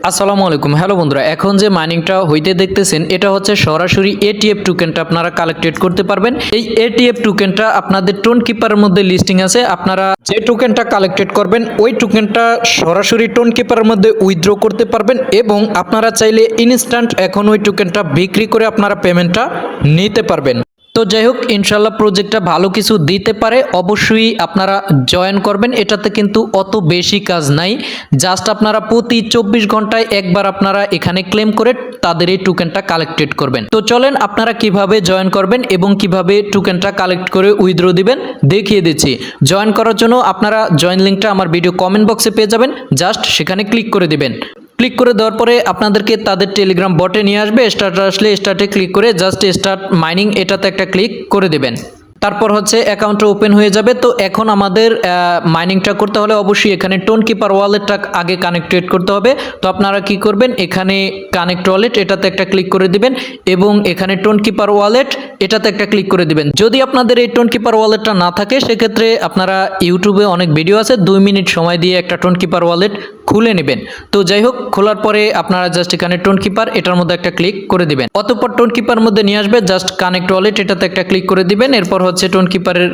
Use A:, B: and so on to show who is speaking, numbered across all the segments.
A: আসসালামু আলাইকুম। হ্যালো বন্ধুরা, এখন যে মাইনিংটা হইতে দেখতেছেন এটা হচ্ছে সরাসরি এটিএফ টোকেনটা আপনারা কালেক্টেড করতে পারবেন। এই এটিএফ টোকেনটা আপনাদের টোন কিপারের মধ্যে লিস্টিং আছে। আপনারা যে টোকেনটা কালেক্টেড করবেন ওই টোকেনটা সরাসরি টোন কিপারের মধ্যে উইথড্র করতে পারবেন এবং আপনারা চাইলে ইনস্ট্যান্ট এখন ওই টোকেনটা বিক্রি করে আপনারা পেমেন্টটা নিতে পারবেন। তো যাই হোক, ইনশাল্লাহ প্রজেক্টটা ভালো কিছু দিতে পারে, অবশ্যই আপনারা জয়েন করবেন। এটাতে কিন্তু অত বেশি কাজ নাই, জাস্ট আপনারা প্রতি 24 ঘন্টায় একবার আপনারা এখানে ক্লেম করে তাদের এই টোকেনটা কালেক্টেড করবেন। তো চলেন আপনারা কিভাবে জয়েন করবেন এবং কিভাবে টোকেনটা কালেক্ট করে উইথড্র দিবেন দেখিয়ে দিচ্ছি। জয়েন করার জন্য আপনারা জয়েন লিঙ্কটা আমার ভিডিও কমেন্ট বক্সে পেয়ে যাবেন, জাস্ট সেখানে ক্লিক করে দিবেন। ক্লিক করে দেওয়ার পরে আপনাদেরকে তাদের টেলিগ্রাম বটে নিয়ে আসবে। স্টার্ট আসলে স্টার্টে ক্লিক করে জাস্ট স্টার্ট মাইনিং এটাতে একটা ক্লিক করে দেবেন। তারপর হচ্ছে অ্যাকাউন্টটা ওপেন হয়ে যাবে। তো এখন আমাদের মাইনিংটা করতে হলে অবশ্যই এখানে টোন কিপার ওয়ালেটটা আগে কানেক্টেড করতে হবে। তো আপনারা কি করবেন, এখানে কানেক্ট ওয়ালেট এটাতে একটা ক্লিক করে দিবেন এবং এখানে টোন কিপার ওয়ালেট এটাতে একটা ক্লিক করে দিবেন। যদি আপনাদের এই টোন কিপার ওয়ালেটটা না থাকে সেক্ষেত্রে আপনারা ইউটিউবে অনেক ভিডিও আছে, 2 মিনিট সময় দিয়ে একটা টোন কিপার ওয়ালেট খুলে নেবেন। তো যাই হোক, খোলার পরে আপনারা জাস্ট এখানে টোন কিপার এটার মধ্যে একটা ক্লিক করে দিবেন। অতঃপর টোন কিপার মধ্যে নিয়ে আসবে, জাস্ট কানেক্ট ওয়ালেট এটাতে একটা ক্লিক করে দিবেন। এরপর হচ্ছে টোন কিপারের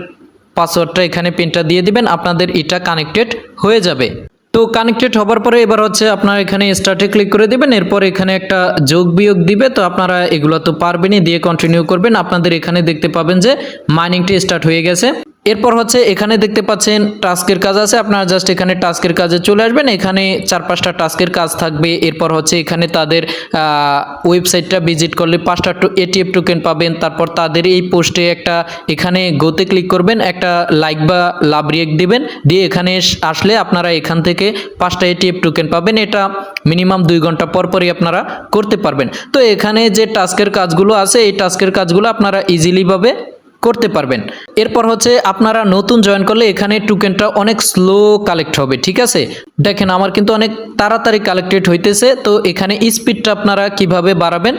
A: পাসওয়ার্ডটা এখানে পিনটা দিয়ে দিবেন, আপনাদের এটা কানেক্টেড হয়ে যাবে। তো কানেক্টেড হবার পরে এবার হচ্ছে আপনারা এখানে স্টার্টে ক্লিক করে দিবেন। এরপর এখানে একটা যোগ বিয়োগ দিবে, তো আপনারা এগুলো তো পারবেনই, দিয়ে কন্টিনিউ করবেন। আপনাদের এখানে দেখতে পাবেন যে মাইনিংটি স্টার্ট হয়ে গেছে। এরপর হচ্ছে এখানে দেখতে পাচ্ছেন টাস্কের কাজ আছে, আপনারা জাস্ট এখানে টাস্কের কাজে চলে আসবেন। এখানে 4-5টা টাস্কের কাজ থাকবে। এরপর হচ্ছে এখানে তাদের ওয়েবসাইটটা ভিজিট করলে 5টা এটিএফ টোকেন পাবেন। তারপর তাদের এই পোস্টে একটা এখানে গোতে ক্লিক করবেন, একটা লাইক বা লাভ রিয়েক্ট দিবেন, দিয়ে এখানে আসলে আপনারা এখান থেকে 5টা এটিএফ টোকেন পাবেন। এটা মিনিমাম 2 ঘন্টা পর পরই আপনারা করতে পারবেন। তো এখানে যে টাস্কের কাজগুলো আছে এই টাস্কের কাজগুলো আপনারা ইজিলি ভাবে করতে পারবেন। এরপর হচ্ছে আপনারা নতুন জয়েন করলে এখানে টোকেনটা অনেক স্লো কালেক্ট হবে, ঠিক আছে। দেখেন আমার কিন্তু অনেক তাড়াতাড়ি কালেক্টেড হইতেছে। তো এখানে স্পিডটা আপনারা কিভাবে বাড়াবেন,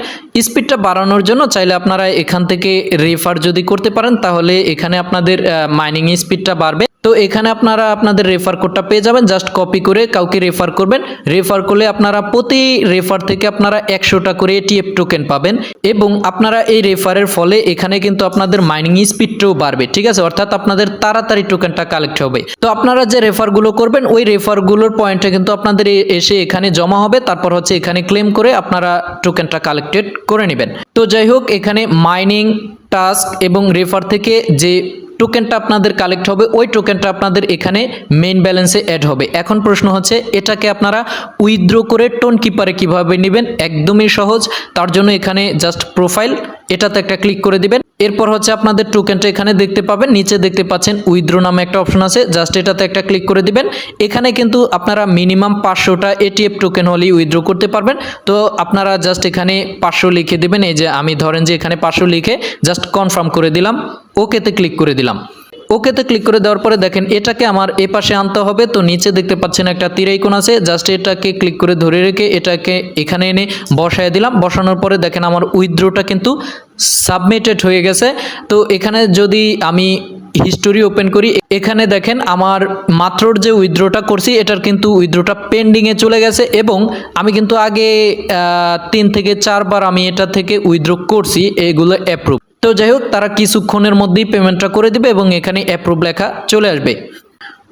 A: স্পিডটা বাড়ানোর জন্য চাইলে আপনারা এখান থেকে রেফার যদি করতে পারেন তাহলে এখানে আপনাদের মাইনিং স্পিডটা বাড়বে। তো এখানে আপনারা আপনাদের রেফার কোডটা পেয়ে যাবেন, জাস্ট কপি করে কাউকে রেফার করবেন। রেফার করলে আপনারা প্রতি রেফার থেকে আপনারা 100টা করে এটিএফ টোকেন পাবেন এবং আপনারা এই রেফারের ফলে এখানে কিন্তু আপনাদের মাইনিং স্পিডটাও বাড়বে, ঠিক আছে। অর্থাৎ আপনাদের তাড়াতাড়ি টোকেনটা কালেক্ট হবে। তো আপনারা যে রেফারগুলো করবেন ওই রেফারগুলোর পয়েন্টে কিন্তু আপনাদের এসে এখানে জমা হবে। তারপর হচ্ছে এখানে ক্লেম করে আপনারা টোকেনটা কালেক্টেড করে নেবেন। তো যাই হোক, এখানে মাইনিং টাস্ক এবং রেফার থেকে যে টোকেনটা আপনাদের কালেক্ট হবে ওই টোকেনটা আপনাদের এখানে মেইন ব্যালেন্সে অ্যাড হবে। এখন প্রশ্ন হচ্ছে এটাকে আপনারা উইথড্র করে টোন কিপারে কিভাবে নেবেন, একদমই সহজ। তার জন্য এখানে জাস্ট প্রোফাইল এটাতে একটা ক্লিক করে দিবেন। এরপর হচ্ছে আপনাদের টোকেনটা এখানে দেখতে পাবেন, নিচে দেখতে পাচ্ছেন উইথড্র নামে একটা অপশন আছে, জাস্ট এটাতে একটা ক্লিক করে দিবেন। এখানে কিন্তু আপনারা মিনিমাম 500টা এটিএফ টোকেন হলেই উইথড্র করতে পারবেন। তো আপনারা জাস্ট এখানে 500 লিখে দিবেন। এই যে আমি ধরেন যে এখানে 500 লিখে জাস্ট কনফার্ম করে দিলাম, ওকেতে ক্লিক করে দিলাম। ওকেতে ক্লিক করে দেওয়ার পরে দেখেন এটাকে আমার এ পাশে আনতে হবে। তো নিচে দেখতে পাচ্ছেন একটা তীর আইকন আছে, জাস্ট এটাকে ক্লিক করে ধরে রেখে এটাকে এখানে এনে বসায় দিলাম। বসানোর পরে দেখেন আমার উইথড্রটা কিন্তু সাবমিটেড হয়ে গেছে। তো এখানে যদি আমি হিস্টোরি ওপেন করি, এখানে দেখেন আমার মাত্রর যে উইথড্রটা করছি এটার কিন্তু উইথড্রটা পেন্ডিংয়ে চলে গেছে এবং আমি কিন্তু আগে 3 থেকে 4 বার আমি এটা থেকে উইথড্র করছি, এগুলো অ্যাপ্রুভ। তো যাই হোক, তারা কিছুক্ষণের মধ্যেই পেমেন্টটা করে দিবে এবং এখানে অ্যাপ্রুভ লেখা চলে আসবে।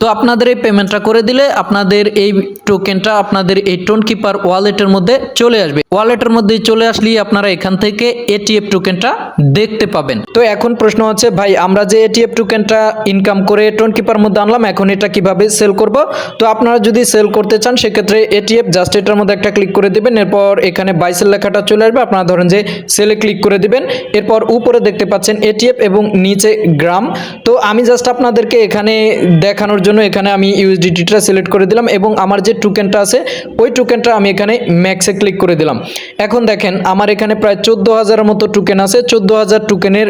A: তো আপনাদের এই পেমেন্টটা করে দিলে আপনাদের এই টোকেনটা আপনাদের এই টোন কিপার ওয়ালেটের মধ্যে চলে আসবে। ওয়ালেটের মধ্যে চলে আসলেই আপনারা এখান থেকে এটিএফ টোকেনটা দেখতে পাবেন। তো এখন প্রশ্ন হচ্ছে, ভাই আমরা যে এটিএফ টোকেনটা ইনকাম করে টোন কিপার মধ্যে আনলাম, এখন এটা কিভাবে সেল করব? তো আপনারা যদি সেল করতে চান সেক্ষেত্রে এটিএফ জাস্ট এটার মধ্যে একটা ক্লিক করে দিবেন। এরপর এখানে বাই সেল লেখাটা চলে আসবে, আপনারা ধরেন যে সেলে ক্লিক করে দিবেন। এরপর উপরে দেখতে পাচ্ছেন এটিএফ এবং নিচে গ্রাম। তো আমি জাস্ট আপনাদেরকে এখানে দেখানোর জন্য এখানে আমি ইউএসডিটিটা সিলেক্ট করে দিলাম এবং আমার যে টোকেনটা আছে ওই টোকেনটা আমি এখানে ম্যাক্সে ক্লিক করে দিলাম। এখন দেখেন আমার এখানে প্রায় 14,000-এর মতো টোকেন আছে। 14,000 টোকেনের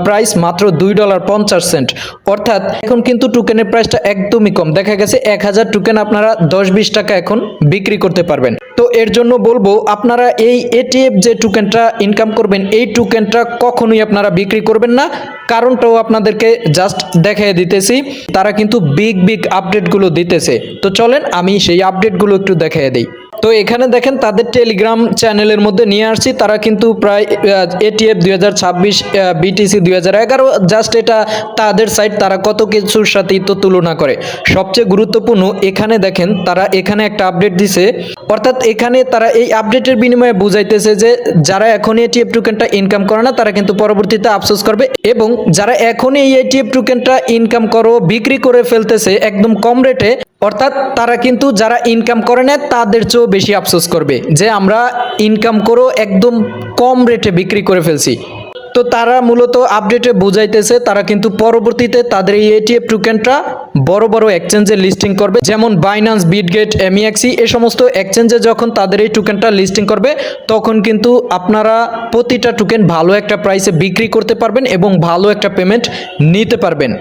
A: প্রাইস মাত্র $2.50। অর্থাৎ এখন কিন্তু টোকেনের প্রাইসটা একদমই কম। দেখা গেছে 1000 টোকেন আপনারা 10-20 টাকা এখন বিক্রি করতে পারবেন। তো এর জন্য বলবো আপনারা এই এটিএফ যে টোকেনটা ইনকাম করবেন এই টোকেনটা কখনোই আপনারা বিক্রি করবেন না। কারণটাও আপনাদেরকে জাস্ট দেখিয়ে দিতেছি, তারা কিন্তু বিগ আপডেটগুলো দিতেছে। তো চলেন আমি সেই আপডেটগুলো একটু দেখিয়ে দিই। তো এখানে দেখেন তাদের টেলিগ্রাম চ্যানেলের মধ্যে নিয়ে আসছি, তারা কিন্তু প্রায় এটিএফ 2026 বিটিসি 2011 জাস্ট এটা তাদের সাইট, তারা কত কিছুর সাথেই তো তুলনা করে। সবচেয়ে গুরুত্বপূর্ণ এখানে দেখেন তারা এখানে একটা আপডেট দিছে, অর্থাৎ এখানে তারা এই আপডেটের বিনিময়ে বুঝাইতেছে যে যারা এখন এটিএফ টোকেনটা ইনকাম করে না তারা কিন্তু পরবর্তীতে আফসোস করবে, এবং যারা এখন এই এটিএফ টোকেনটা ইনকাম করো বিক্রি করে ফেলতেছে একদম কম রেটে, অর্থাৎ তারা কিন্তু যারা ইনকাম করে না তাদের চেয়েও বেশি আফসোস করবে যে আমরা ইনকাম করো একদম কম রেটে বিক্রি করে ফেলছি। তো তারা মূলত আপডেটে বুঝাইতেছে তারা কিন্তু পরবর্তীতে তাদের এই এটিএফ টোকেনটা বড় বড় এক্সচেঞ্জে লিস্টিং করবে, যেমন বাইন্যান্স, বিটগেট, এমইএক্সি, এই সমস্ত এক্সচেঞ্জে যখন তাদের এই টোকেনটা লিস্টিং করবে তখন কিন্তু আপনারা প্রতিটা টোকেন ভালো একটা প্রাইসে বিক্রি করতে পারবেন এবং ভালো একটা পেমেন্ট নিতে পারবেন।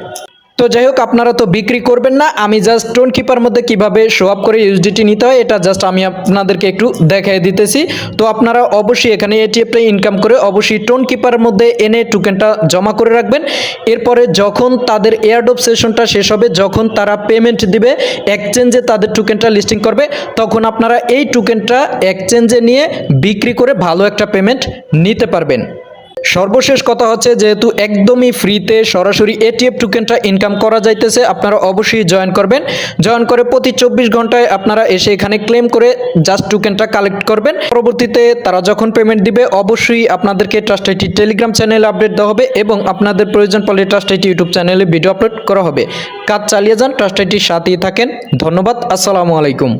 A: তো যাই হোক, আপনারা তো বিক্রি করবেন না, আমি জাস্ট টোন কিপার মধ্যে কিভাবে শো আপ করে ইউএসডিটি নিতে হয় এটা জাস্ট আমি আপনাদেরকে একটু দেখাই দিতেছি। তো আপনারা অবশ্যই এখানে এটিএফটা ইনকাম করে অবশ্যই টোন কিপারের মধ্যে এনে টোকেনটা জমা করে রাখবেন। এরপরে যখন তাদের এয়ারড্রপ সেশনটা শেষ হবে, যখন তারা পেমেন্ট দিবে এক্সচেঞ্জে তাদের টোকেনটা লিস্টিং করবে, তখন আপনারা এই টোকেনটা এক্সচেঞ্জে নিয়ে বিক্রি করে ভালো একটা পেমেন্ট নিতে পারবেন। সর্বশেষ কথা হচ্ছে, যেহেতু একদমই ফ্রিতে সরাসরি এটিএফ টোকেনটা ইনকাম করা যাইতেছে, আপনারা অবশ্যই জয়েন করবেন। জয়েন করে প্রতি 24 ঘন্টায় আপনারা এসে এখানে ক্লেম করে জাস্ট টোকেনটা কালেক্ট করবেন। পরবর্তীতে তারা যখন পেমেন্ট দিবে অবশ্যই আপনাদেরকে ট্রাস্ট আইটি টেলিগ্রাম চ্যানেলে আপডেট দেওয়া হবে এবং আপনাদের প্রয়োজন পড়লে ট্রাস্ট আইটি ইউটিউব চ্যানেলে ভিডিও আপলোড করা হবে। কাজ চালিয়ে যান, ট্রাস্ট আইটির সাথেই থাকেন। ধন্যবাদ, আসসালামু আলাইকুম।